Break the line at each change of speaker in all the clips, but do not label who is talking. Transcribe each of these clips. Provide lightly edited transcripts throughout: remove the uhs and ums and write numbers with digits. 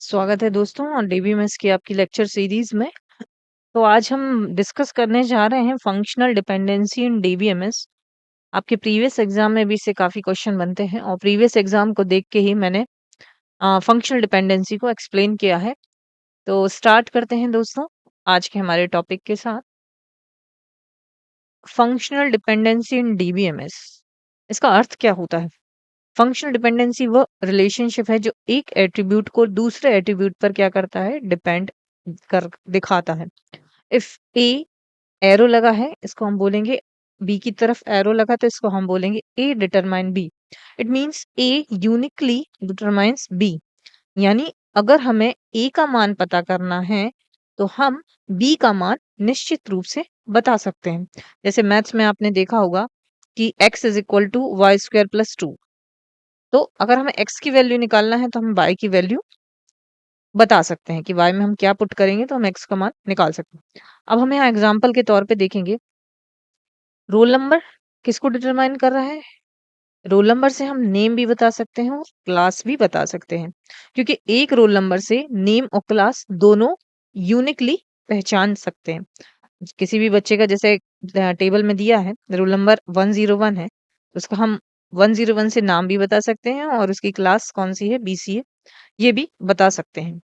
स्वागत है दोस्तों और डीबीएमएस की आपकी लेक्चर सीरीज में। तो आज हम डिस्कस करने जा रहे हैं फंक्शनल डिपेंडेंसी इन डीबीएमएस। आपके प्रीवियस एग्जाम में भी इससे काफी क्वेश्चन बनते हैं और प्रीवियस एग्जाम को देख के ही मैंने फंक्शनल डिपेंडेंसी को एक्सप्लेन किया है। तो स्टार्ट करते हैं दोस्तों आज के हमारे टॉपिक के साथ। फंक्शनल डिपेंडेंसी इन डीबीएमएस, इसका अर्थ क्या होता है? फंक्शनल डिपेंडेंसी वो रिलेशनशिप है जो एक एट्रीब्यूट को दूसरे एट्रीब्यूट पर क्या करता है, डिपेंड कर दिखाता है। इफ ए एरो लगा है, इसको हम बोलेंगे बी की तरफ एरो लगा तो इसको हम बोलेंगे A determine B. It means A uniquely determines B. यानी अगर हमें ए का मान पता करना है तो हम बी का मान निश्चित रूप से बता सकते हैं। जैसे मैथ्स में आपने देखा होगा कि x is equal to y square plus 2। तो अगर हमें x की वैल्यू निकालना है तो हम y की वैल्यू बता सकते हैं कि y में हम क्या पुट करेंगे तो हम x का मान निकाल सकते हैं। अब हम यहाँ एग्जाम्पल के तौर पे देखेंगे, रोल नंबर किसको डिटरमाइन कर रहा है? रोल नंबर से हम नेम भी बता सकते हैं और क्लास भी बता सकते हैं, क्योंकि एक रोल नंबर से नेम और क्लास दोनों यूनिकली पहचान सकते हैं। किसी भी बच्चे का जैसे टेबल में दिया है रोल नंबर 101 है, तो उसका हम 101 से नाम भी बता सकते हैं और उसकी क्लास कौन सी है, बीसी है, ये भी बता सकते हैं।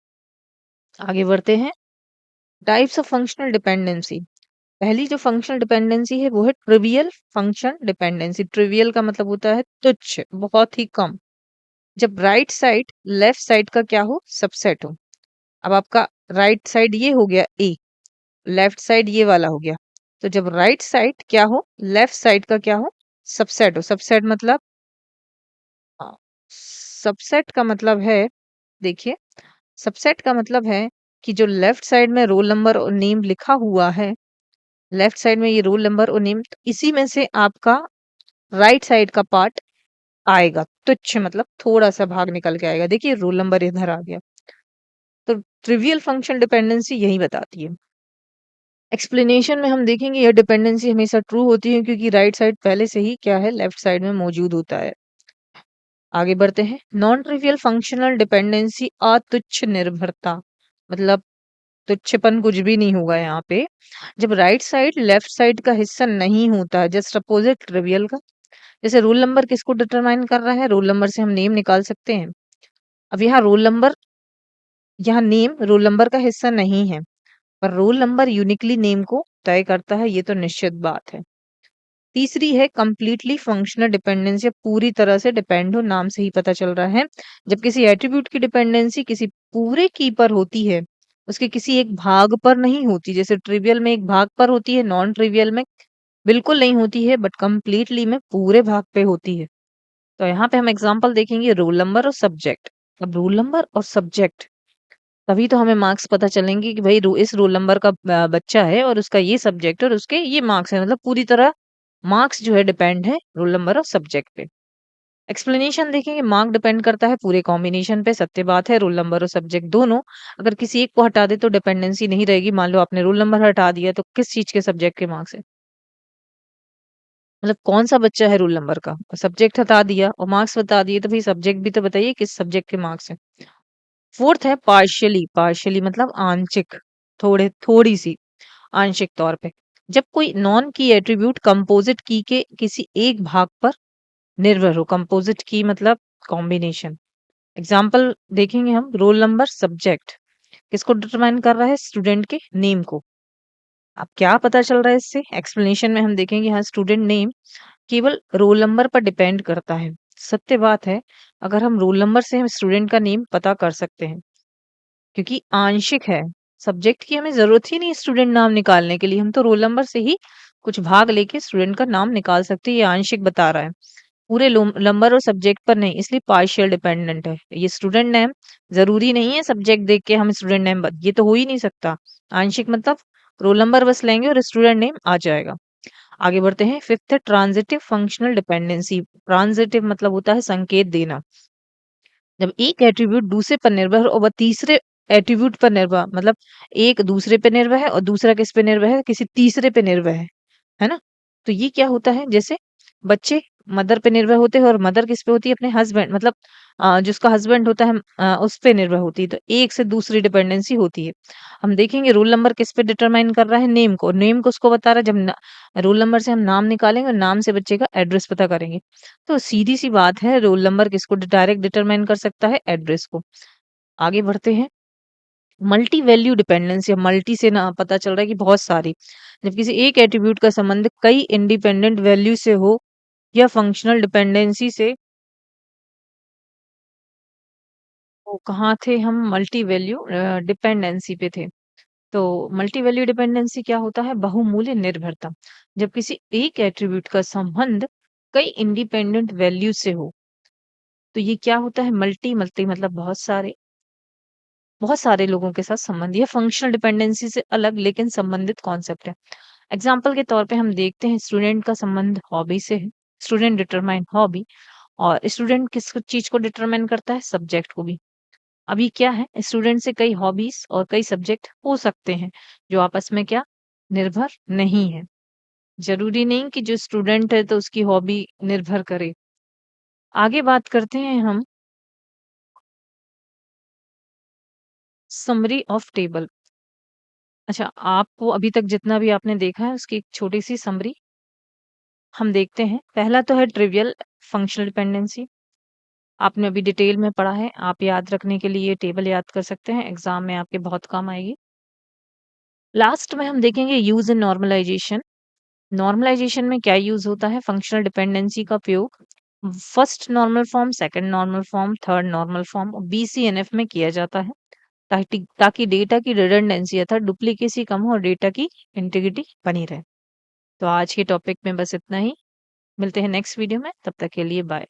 आगे बढ़ते हैं, टाइप्स ऑफ फंक्शनल डिपेंडेंसी। पहली जो फंक्शनल डिपेंडेंसी है वो है ट्रिवियल फंक्शन डिपेंडेंसी। ट्रिवियल का मतलब होता है तुच्छ, बहुत ही कम। जब राइट साइड लेफ्ट साइड का क्या हो, सबसेट हो। अब आपका राइट साइड ये हो गया ए, लेफ्ट साइड ये वाला हो गया। तो जब राइट साइड क्या हो, लेफ्ट साइड का क्या हो, सबसेट हो। सबसेट मतलब सबसेट का मतलब है, देखिए, सबसेट का मतलब है कि जो लेफ्ट साइड में रोल नंबर और नेम लिखा हुआ है, लेफ्ट साइड में ये रोल नंबर और नेम, तो इसी में से आपका राइट साइड का पार्ट आएगा। तुच्छ मतलब थोड़ा सा भाग निकल के आएगा। देखिए रोल नंबर इधर आ गया। तो ट्रिवियल फंक्शन डिपेंडेंसी यही बताती है। एक्सप्लेनेशन में हम देखेंगे यह डिपेंडेंसी हमेशा ट्रू होती है क्योंकि राइट साइड पहले से ही क्या है, लेफ्ट साइड में मौजूद होता है। आगे बढ़ते हैं, नॉन ट्रिवियल फंक्शनल डिपेंडेंसी अतुच्छ निर्भरता, मतलब तुच्छपन कुछ भी नहीं होगा यहाँ पे। जब राइट साइड लेफ्ट साइड का हिस्सा नहीं होता है, जस्ट अपोजिट ट्रिवियल का। जैसे रोल नंबर किसको डिटरमाइन कर रहा है, रोल नंबर से हम नेम निकाल सकते हैं। अब यहाँ रोल नंबर, यहाँ नेम रोल नंबर का हिस्सा नहीं है, पर रोल नंबर यूनिकली नेम को तय करता है, ये तो निश्चित बात है। तीसरी है कंप्लीटली फंक्शनल डिपेंडेंसी, पूरी तरह से डिपेंड हो, नाम से ही पता चल रहा है। जब किसी एट्रीब्यूट की डिपेंडेंसी किसी पूरे की पर होती है, उसके किसी एक भाग पर नहीं होती। जैसे ट्रिवियल में एक भाग पर होती है, नॉन ट्रिवियल में बिल्कुल नहीं होती है, बट कंप्लीटली में पूरे भाग पे होती है। तो यहाँ पे हम एग्जांपल देखेंगे, रोल नंबर और सब्जेक्ट। अब रोल नंबर और सब्जेक्ट, तभी तो हमें मार्क्स पता चलेंगे कि भाई इस रोल नंबर का बच्चा है और उसका ये सब्जेक्ट और उसके ये मार्क्स है। मतलब पूरी तरह मार्क्स जो है डिपेंड है रोल नंबर और सब्जेक्ट पे। एक्सप्लेनेशन देखेंगे, मार्क डिपेंड करता है पूरे कॉम्बिनेशन पे। सत्य बात है, रोल नंबर और सब्जेक्ट दोनों, अगर किसी एक को हटा दे तो डिपेंडेंसी नहीं रहेगी। मान लो आपने रोल नंबर हटा दिया तो किस चीज के सब्जेक्ट के मार्क्स है, मतलब कौन सा बच्चा है रोल नंबर का। सब्जेक्ट हटा दिया और मार्क्स बता दिए तो भाई सब्जेक्ट भी तो बताइए किस सब्जेक्ट के मार्क्स है। फोर्थ है पार्शियली। पार्शियली मतलब आंशिक, थोड़े थोड़ी सी आंशिक तौर पे। जब कोई नॉन की एट्रीब्यूट कंपोजिट की के किसी एक भाग पर निर्भर हो। कंपोजिट की मतलब कॉम्बिनेशन। एग्जाम्पल देखेंगे हम, रोल नंबर सब्जेक्ट किसको डिटरमाइन कर रहा है, स्टूडेंट के नेम को। अब क्या पता चल रहा है इससे, एक्सप्लेनेशन में हम देखेंगे, हाँ स्टूडेंट नेम केवल रोल नंबर पर डिपेंड करता है। सत्य बात है, अगर हम रोल नंबर से हम स्टूडेंट का नेम पता कर सकते हैं, क्योंकि आंशिक है। सब्जेक्ट की हमें जरूरत ही नहीं स्टूडेंट नाम निकालने के लिए, हम तो रोल नंबर से ही कुछ भाग लेके स्टूडेंट का नाम निकाल सकते हैं। ये आंशिक बता रहा है, पूरे नंबर और सब्जेक्ट पर नहीं, इसलिए पार्शियल डिपेंडेंट है। ये स्टूडेंट नेम जरूरी नहीं है सब्जेक्ट देख के हम स्टूडेंट नेम, ये तो हो ही नहीं सकता। आंशिक मतलब रोल नंबर बस लेंगे और स्टूडेंट नेम आ जाएगा। आगे बढ़ते हैं, फिफ्थ है ट्रांजिटिव फंक्शनल डिपेंडेंसी। ट्रांजिटिव मतलब होता है संकेत देना। जब एक एट्रीब्यूट दूसरे पर निर्भर हो और वह तीसरे एट्रीब्यूट पर निर्भर, मतलब एक दूसरे पे निर्भर है और दूसरा किस पे निर्भर है, किसी तीसरे पे निर्भर है ना। तो ये क्या होता है, जैसे बच्चे मदर पे निर्भर होते हैं और मदर किस पे होती है? अपने हस्बैंड मतलब जिसका हस्बैंड होता है उस पे निर्भर होती है। तो एक से दूसरी डिपेंडेंसी होती है। हम देखेंगे रोल नंबर किस पे डिटरमाइन कर रहा है? नेम को। नेम किसको बता रहा है? जब रोल नंबर से हम नाम निकालेंगे और नाम से बच्चे का एड्रेस पता करेंगे। तो सीधी-सी बात है रोल नंबर किसको डायरेक्ट डिटरमाइन कर सकता है? एड्रेस को। आगे बढ़ते हैं। मल्टी वैल्यू डिपेंडेंस या मल्टी से ना पता चल रहा है कि बहुत सारी। जब किसी एक एट्रीब्यूट का संबंध कई इंडिपेंडेंट वैल्यू से हो या फंक्शनल डिपेंडेंसी से, तो कहाँ थे हम? मल्टी वैल्यू डिपेंडेंसी पे थे। तो मल्टी वैल्यू डिपेंडेंसी क्या होता है? बहुमूल्य निर्भरता। जब किसी एक एट्रीब्यूट का संबंध कई इंडिपेंडेंट वैल्यू से हो, तो ये क्या होता है? मल्टी मल्टी मतलब बहुत सारे लोगों के साथ संबंध। ये फंक्शनल डिपेंडेंसी से अलग लेकिन संबंधित कॉन्सेप्ट है। एग्जाम्पल के तौर पे हम देखते हैं स्टूडेंट का संबंध हॉबी से है। Student determine hobby. और स्टूडेंट किस चीज को डिटरमाइन करता है? सब्जेक्ट को भी। अभी क्या है? स्टूडेंट से कई हॉबीज और कई सब्जेक्ट हो सकते हैं जो आपस में क्या निर्भर नहीं है। जरूरी नहीं कि जो स्टूडेंट है तो उसकी हॉबी निर्भर करे। आगे बात करते हैं हम समरी ऑफ टेबल। अच्छा, आपको अभी तक जितना भी आपने देखा है उसकी एक छोटी सी समरी हम देखते हैं। पहला तो है ट्रिवियल फंक्शनल डिपेंडेंसी। आपने अभी डिटेल में पढ़ा है। आप याद रखने के लिए ये टेबल याद कर सकते हैं। एग्जाम में आपके बहुत काम आएगी। लास्ट में हम देखेंगे यूज इन नॉर्मलाइजेशन। नॉर्मलाइजेशन में क्या यूज होता है? फंक्शनल डिपेंडेंसी का प्रयोग first normal form, second normal form, third normal form और बीसीएनएफ में किया जाता है ताकि डेटा की रिडंडेंसी अर्थात डुप्लीकेसी कम हो और डेटा की इंटीग्रिटी बनी रहे। तो आज के टॉपिक में बस इतना ही। मिलते हैं नेक्स्ट वीडियो में। तब तक के लिए बाय।